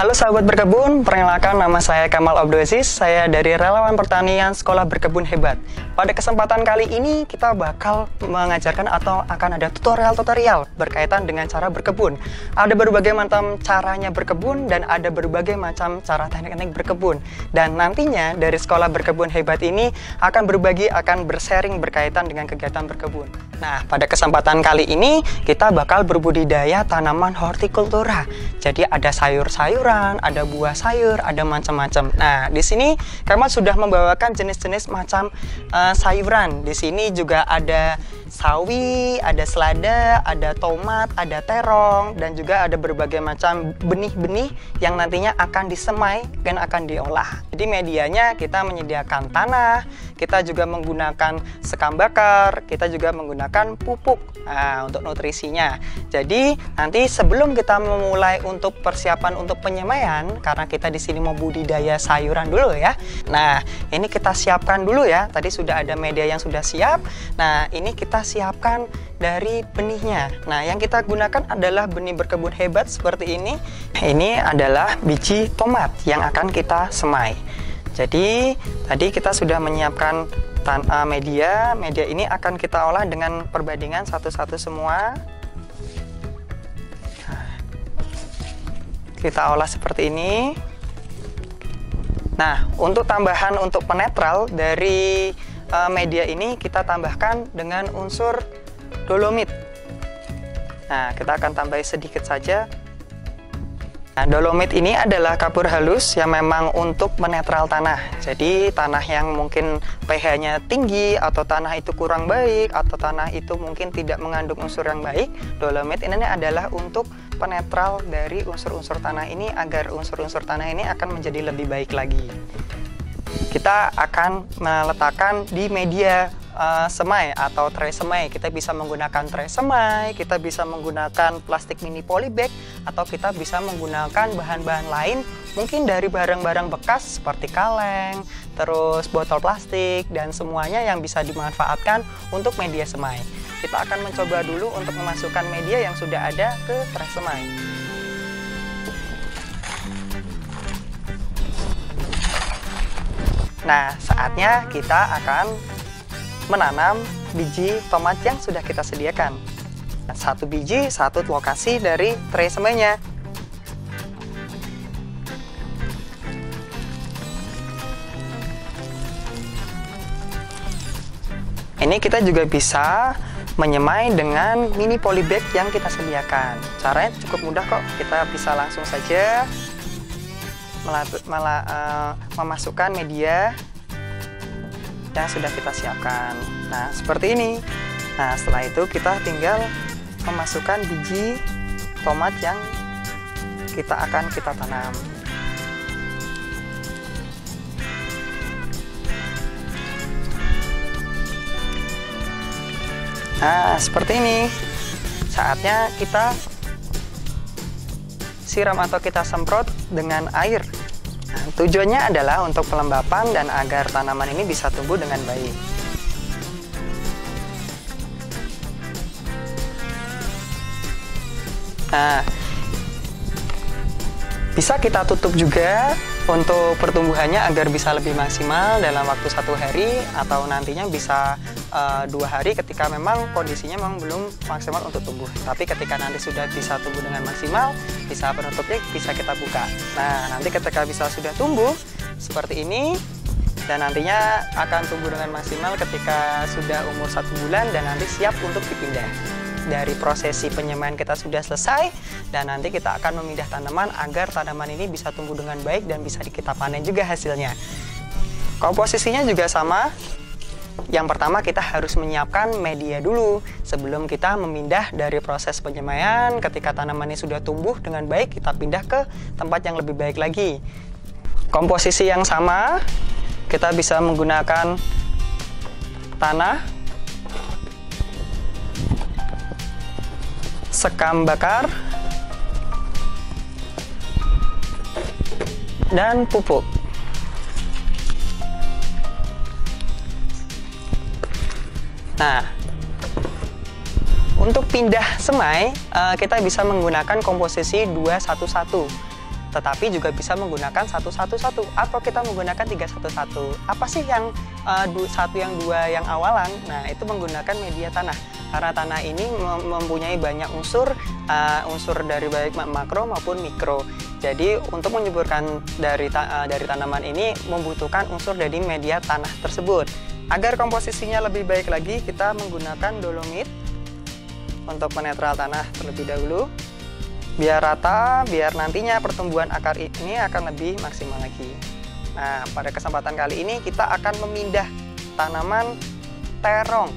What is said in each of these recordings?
Halo sahabat berkebun, perkenalkan nama saya Kamal Abdulaziz, saya dari Relawan Pertanian Sekolah Berkebun Hebat. Pada kesempatan kali ini kita bakal mengajarkan atau akan ada tutorial berkaitan dengan cara berkebun. Ada berbagai macam caranya berkebun dan ada berbagai macam cara teknik-teknik berkebun. Dan nantinya dari Sekolah Berkebun Hebat ini akan berbagi, akan bersharing berkaitan dengan kegiatan berkebun. Nah, pada kesempatan kali ini kita bakal berbudidaya tanaman hortikultura. Jadi ada sayur-sayuran, ada buah sayur, ada macam-macam. Nah, di sini Kamal sudah membawakan jenis-jenis macam sayuran. Di sini juga ada sawi, ada selada, ada tomat, ada terong, dan juga ada berbagai macam benih-benih yang nantinya akan disemai dan akan diolah. Jadi medianya kita menyediakan tanah, kita juga menggunakan sekam bakar, kita juga menggunakan pupuk untuk nutrisinya. Jadi nanti sebelum kita memulai untuk persiapan untuk penyemaian, karena kita di sini mau budidaya sayuran dulu ya. Nah, ini kita siapkan dulu ya. Tadi sudah ada media yang sudah siap. Nah, ini kita siapkan dari benihnya. Nah, yang kita gunakan adalah benih berkebun hebat seperti ini. Ini adalah biji tomat yang akan kita semai. Jadi, tadi kita sudah menyiapkan media. Media ini akan kita olah dengan perbandingan satu-satu semua. Kita olah seperti ini. Nah, untuk tambahan untuk penetral dari media ini kita tambahkan dengan unsur dolomit. Nah, kita akan tambah sedikit saja. Nah, dolomit ini adalah kapur halus yang memang untuk menetral tanah. Jadi tanah yang mungkin pH-nya tinggi atau tanah itu kurang baik atau tanah itu mungkin tidak mengandung unsur yang baik, dolomit ini adalah untuk penetral dari unsur-unsur tanah ini agar unsur-unsur tanah ini akan menjadi lebih baik lagi. Kita akan meletakkan di media semai atau tray semai. Kita bisa menggunakan tray semai, kita bisa menggunakan plastik mini polybag, atau kita bisa menggunakan bahan-bahan lain mungkin dari barang-barang bekas seperti kaleng, terus botol plastik, dan semuanya yang bisa dimanfaatkan untuk media semai. Kita akan mencoba dulu untuk memasukkan media yang sudah ada ke tray semai. Nah, saatnya kita akan menanam biji tomat yang sudah kita sediakan. Satu biji, satu lokasi dari tray semainya. Ini kita juga bisa menyemai dengan mini polybag yang kita sediakan. Caranya cukup mudah kok, kita bisa langsung saja memasukkan media yang sudah kita siapkan. Nah, seperti ini. Nah, setelah itu kita tinggal memasukkan biji tomat yang akan kita tanam. Nah, seperti ini. Saatnya kita siram atau kita semprot dengan air. Nah, tujuannya adalah untuk pelembapan dan agar tanaman ini bisa tumbuh dengan baik. Nah, bisa kita tutup juga untuk pertumbuhannya agar bisa lebih maksimal dalam waktu 1 hari atau nantinya bisa 2 hari ketika memang kondisinya memang belum maksimal untuk tumbuh. Tapi ketika nanti sudah bisa tumbuh dengan maksimal, bisa penutupnya bisa kita buka. Nah, nanti ketika bisa sudah tumbuh seperti ini dan nantinya akan tumbuh dengan maksimal ketika sudah umur 1 bulan dan nanti siap untuk dipindah. Dari prosesi penyemaian kita sudah selesai dan nanti kita akan memindah tanaman agar tanaman ini bisa tumbuh dengan baik dan bisa kita panen juga hasilnya. Komposisinya juga sama. Yang pertama kita harus menyiapkan media dulu sebelum kita memindah dari proses penyemaian. Ketika tanaman ini sudah tumbuh dengan baik, kita pindah ke tempat yang lebih baik lagi. Komposisi yang sama, kita bisa menggunakan tanah, sekam bakar, dan pupuk. Nah, untuk pindah semai, kita bisa menggunakan komposisi 2-1-1. tetapi juga bisa menggunakan 111 atau kita menggunakan 311. Apa sih yang satu, yang dua, yang awalan? Nah, itu menggunakan media tanah. Karena tanah ini mempunyai banyak unsur dari baik makro maupun mikro. Jadi untuk menyuburkan dari tanaman ini membutuhkan unsur dari media tanah tersebut. Agar komposisinya lebih baik lagi, kita menggunakan dolomit untuk menetral tanah terlebih dahulu. Biar rata, biar nantinya pertumbuhan akar ini akan lebih maksimal lagi. Nah, pada kesempatan kali ini kita akan memindah tanaman terong.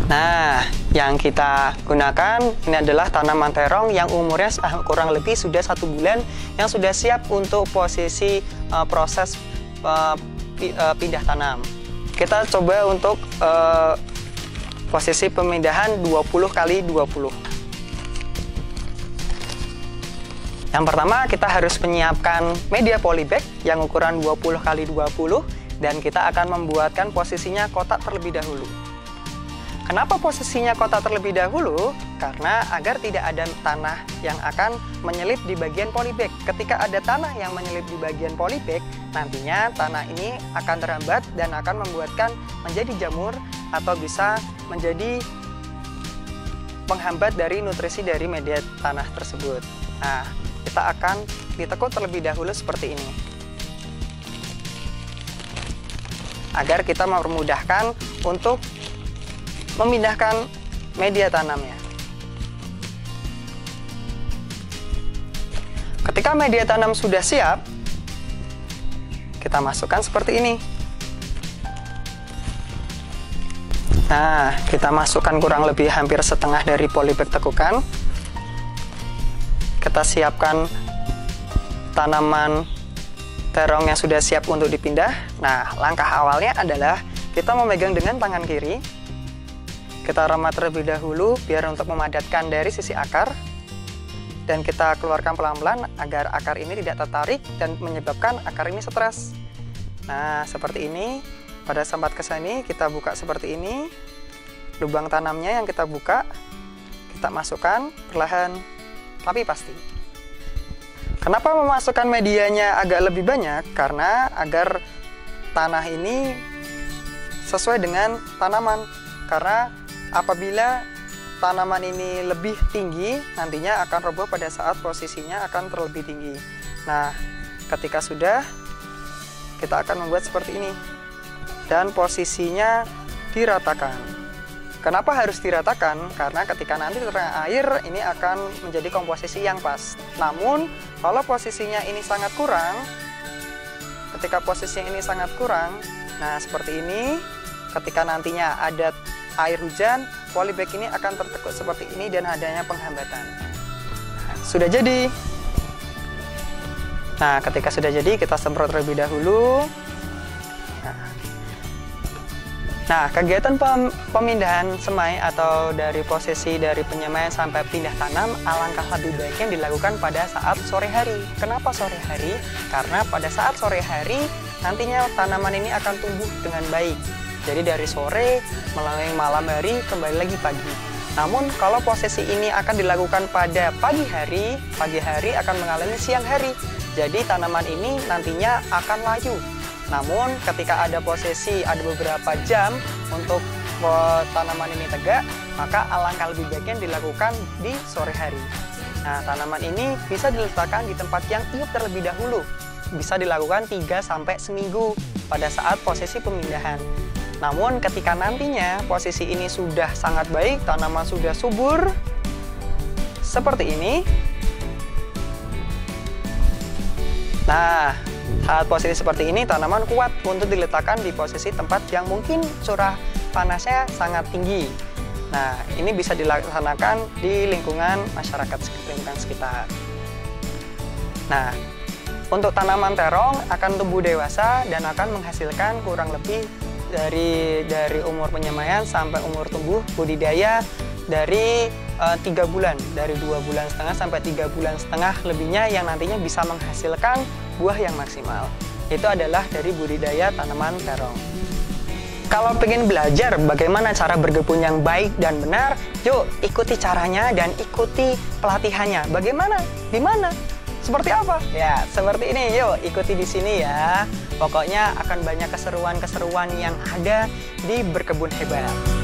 Nah, yang kita gunakan ini adalah tanaman terong yang umurnya kurang lebih sudah 1 bulan, yang sudah siap untuk posisi proses pindah tanam. Kita coba untuk posisi pemindahan 20 kali 20. Yang pertama, kita harus menyiapkan media polybag yang ukuran 20 kali 20 dan kita akan membuatkan posisinya kotak terlebih dahulu. Kenapa posisinya kotak terlebih dahulu? Karena agar tidak ada tanah yang akan menyelip di bagian polybag. Ketika ada tanah yang menyelip di bagian polybag, nantinya tanah ini akan terhambat dan akan membuatkan menjadi jamur atau bisa menjadi penghambat dari nutrisi dari media tanah tersebut. Nah, kita akan ditekuk terlebih dahulu seperti ini. Agar kita mempermudahkan untuk memindahkan media tanamnya. Ketika media tanam sudah siap, kita masukkan seperti ini. Nah, kita masukkan kurang lebih hampir setengah dari polybag tekukan. Kita siapkan tanaman terong yang sudah siap untuk dipindah. Nah, langkah awalnya adalah kita memegang dengan tangan kiri. Kita remat terlebih dahulu biar untuk memadatkan dari sisi akar. Dan kita keluarkan pelan-pelan agar akar ini tidak tertarik dan menyebabkan akar ini stres. Nah, seperti ini. Pada sambat ke sini kita buka seperti ini. Lubang tanamnya yang kita buka, kita masukkan perlahan tapi pasti. Kenapa memasukkan medianya agak lebih banyak? Karena agar tanah ini sesuai dengan tanaman. Karena apabila tanaman ini lebih tinggi, nantinya akan roboh pada saat posisinya akan terlebih tinggi. Nah, ketika sudah, kita akan membuat seperti ini. Dan posisinya diratakan. Kenapa harus diratakan? Karena ketika nanti terkena air, ini akan menjadi komposisi yang pas. Namun, kalau posisinya ini sangat kurang, ketika posisinya ini sangat kurang, nah seperti ini, ketika nantinya ada air hujan, polybag ini akan tertekuk seperti ini dan adanya penghambatan. Nah, sudah jadi. Nah, ketika sudah jadi, kita semprot terlebih dahulu. Nah, kegiatan pemindahan semai atau dari posisi dari penyemaian sampai pindah tanam alangkah lebih baiknya dilakukan pada saat sore hari. Kenapa sore hari? Karena pada saat sore hari nantinya tanaman ini akan tumbuh dengan baik. Jadi dari sore melalui malam hari kembali lagi pagi. Namun kalau posisi ini akan dilakukan pada pagi hari akan mengalami siang hari. Jadi tanaman ini nantinya akan layu. Namun ketika ada beberapa jam untuk tanaman ini tegak, maka alangkah lebih baiknya dilakukan di sore hari. Nah, tanaman ini bisa diletakkan di tempat yang tiup terlebih dahulu. Bisa dilakukan 3 sampai seminggu pada saat posisi pemindahan. Namun ketika nantinya posisi ini sudah sangat baik, tanaman sudah subur seperti ini. Nah, saat posisi seperti ini, tanaman kuat untuk diletakkan di posisi tempat yang mungkin curah panasnya sangat tinggi. Nah, ini bisa dilaksanakan di lingkungan masyarakat, lingkungan sekitar. Nah, untuk tanaman terong akan tumbuh dewasa dan akan menghasilkan kurang lebih dari umur penyemaian sampai umur tumbuh budidaya dari 3 bulan, dari 2,5 bulan sampai 3,5 bulan lebihnya yang nantinya bisa menghasilkan buah yang maksimal. Itu adalah dari budidaya tanaman terong. Kalau pengen belajar bagaimana cara berkebun yang baik dan benar, yuk ikuti caranya dan ikuti pelatihannya. Bagaimana? Di mana? Seperti apa? Ya, seperti ini. Yuk ikuti di sini ya. Pokoknya akan banyak keseruan-keseruan yang ada di Berkebun Hebat.